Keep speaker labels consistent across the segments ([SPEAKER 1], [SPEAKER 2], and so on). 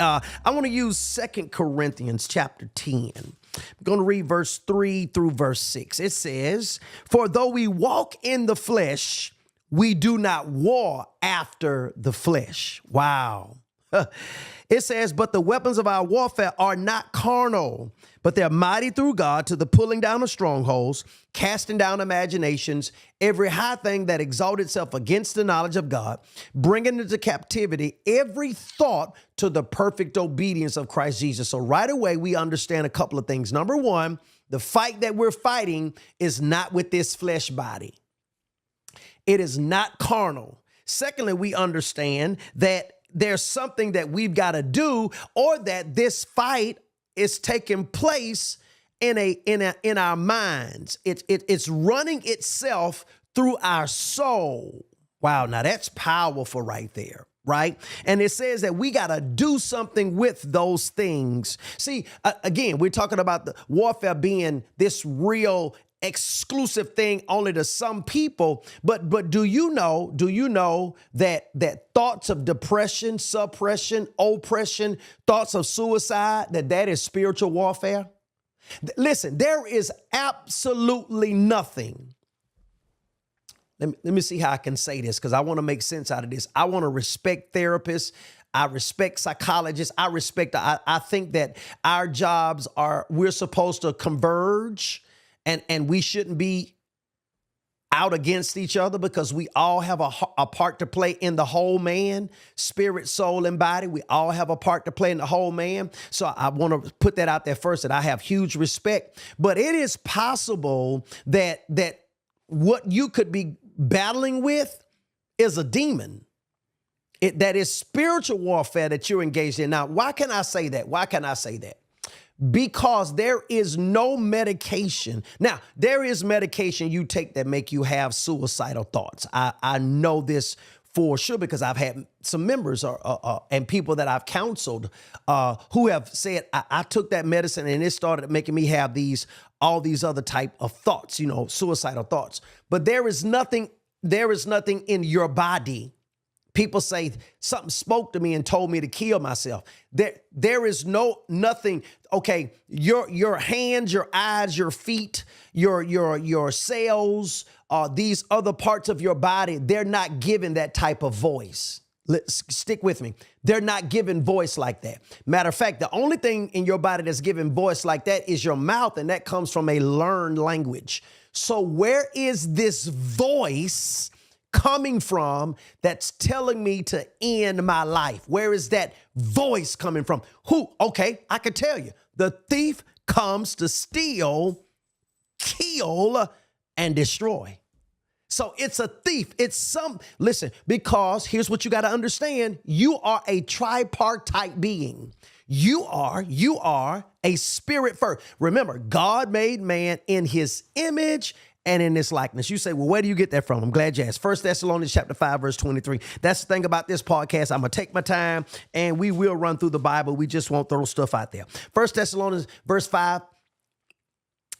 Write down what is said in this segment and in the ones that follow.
[SPEAKER 1] I want to use 2 Corinthians chapter 10. I'm going to read verse 3 through verse 6. It says, "For though we walk in the flesh, we do not war after the flesh." Wow. It says, "But the weapons of our warfare are not carnal, but they're mighty through God to the pulling down of strongholds, casting down imaginations, every high thing that exalts itself against the knowledge of God, bringing into captivity every thought to the perfect obedience of Christ Jesus." So right away, we understand a couple of things. Number one, the fight that we're fighting is not with this flesh body. It is not carnal. Secondly, we understand that there's something that we've got to do, or that this fight is taking place in our minds. It's running itself through our soul. Wow, now that's powerful right there, right? And it says that we got to do something with those things. See, again, we're talking about the warfare being this real exclusive thing only to some people, but do you know that thoughts of depression, suppression, oppression, thoughts of suicide, that is spiritual warfare? Listen, there is absolutely nothing. Let me see how I can say this, because I want to make sense out of this. I want to respect therapists. I respect psychologists. I think that our jobs we're supposed to converge. And we shouldn't be out against each other, because we all have a part to play in the whole man, spirit, soul, and body. We all have a part to play in the whole man. So I want to put that out there first, that I have huge respect. But it is possible that what you could be battling with is a demon. That is spiritual warfare that you're engaged in. Now, why can I say that? Because there is no medication. Now, there is medication you take that make you have suicidal thoughts. I know this for sure, because I've had some members and people that I've counseled who have said, I took that medicine and it started making me have all these other type of thoughts, suicidal thoughts. But there is nothing in your body. People say something spoke to me and told me to kill myself. There is nothing. Okay, your hands, your eyes, your feet, your cells, these other parts of your body, they're not given that type of voice. Stick with me. They're not given voice like that. Matter of fact, the only thing in your body that's given voice like that is your mouth, and that comes from a learned language. So where is this voice coming from that's telling me to end my life? Where is that voice coming from? Who? Okay, I can tell you. The thief comes to steal, kill, and destroy. So it's a thief. Listen, because here's what you got to understand. You are a tripartite being. You are a spirit first. Remember, God made man in his image and in this likeness. You say, well, where do you get that from? I'm glad you asked. 1 Thessalonians chapter 5, verse 23. That's the thing about this podcast. I'm going to take my time and we will run through the Bible. We just won't throw stuff out there. 1 Thessalonians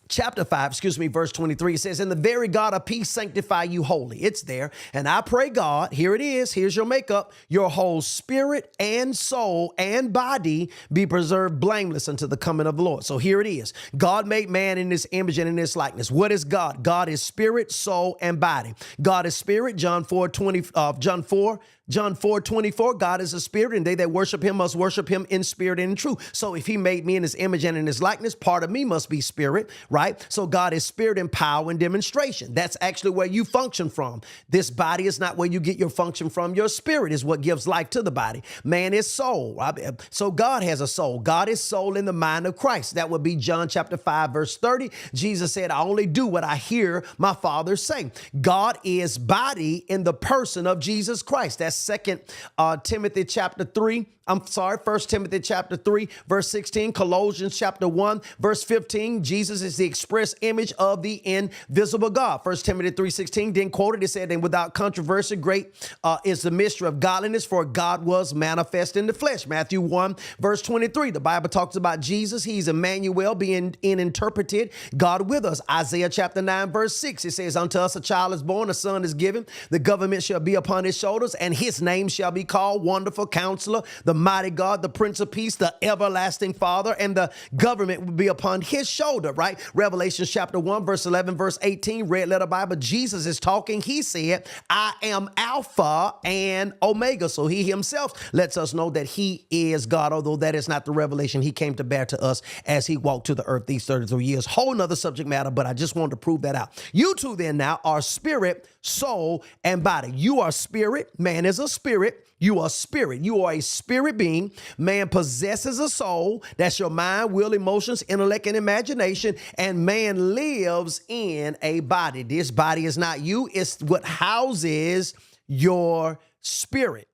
[SPEAKER 1] chapter 5, verse 23, it says, "And the very God of peace sanctify you wholly." It's there. "And I pray God," here it is, here's your makeup, "your whole spirit and soul and body be preserved blameless unto the coming of the Lord." So here it is. God made man in his image and in his likeness. What is God? God is spirit, soul, and body. God is spirit, John 4:24, God is a spirit, and they that worship him must worship him in spirit and in truth. So if he made me in his image and in his likeness, part of me must be spirit, right? So God is spirit and power and demonstration. That's actually where you function from. This body is not where you get your function from. Your spirit is what gives life to the body. Man is soul. So God has a soul. God is soul in the mind of Christ. That would be John chapter 5, verse 30. Jesus said, "I only do what I hear my Father say." God is body in the person of Jesus Christ. That's 2 Timothy chapter 3. I'm sorry, 1 Timothy chapter 3, verse 16, Colossians chapter 1, verse 15. Jesus is the express image of the invisible God. 1 Timothy 3:16, then quoted, it said, "And without controversy, great is the mystery of godliness, for God was manifest in the flesh." Matthew 1, verse 23, the Bible talks about Jesus. He's Emmanuel, being interpreted, God with us. Isaiah chapter 9, verse 6, it says, "Unto us a child is born, a son is given. The government shall be upon his shoulders, and His name shall be called Wonderful Counselor, the Mighty God, the Prince of Peace, the Everlasting Father, and the government will be upon his shoulder, right? Revelation chapter 1, verse 11, verse 18, red letter Bible. Jesus is talking. He said, I am Alpha and Omega. So he himself lets us know that he is God, although that is not the revelation he came to bear to us as he walked to the earth these 33 years. Whole nother subject matter, but I just wanted to prove that out. You two then now are spirit, soul, and body. You are spirit. Man is a spirit. You are spirit. You are a spirit being. Man possesses a soul. That's your mind, will, emotions, intellect, and imagination. And man lives in a body. This body is not you. It's what houses your spirit.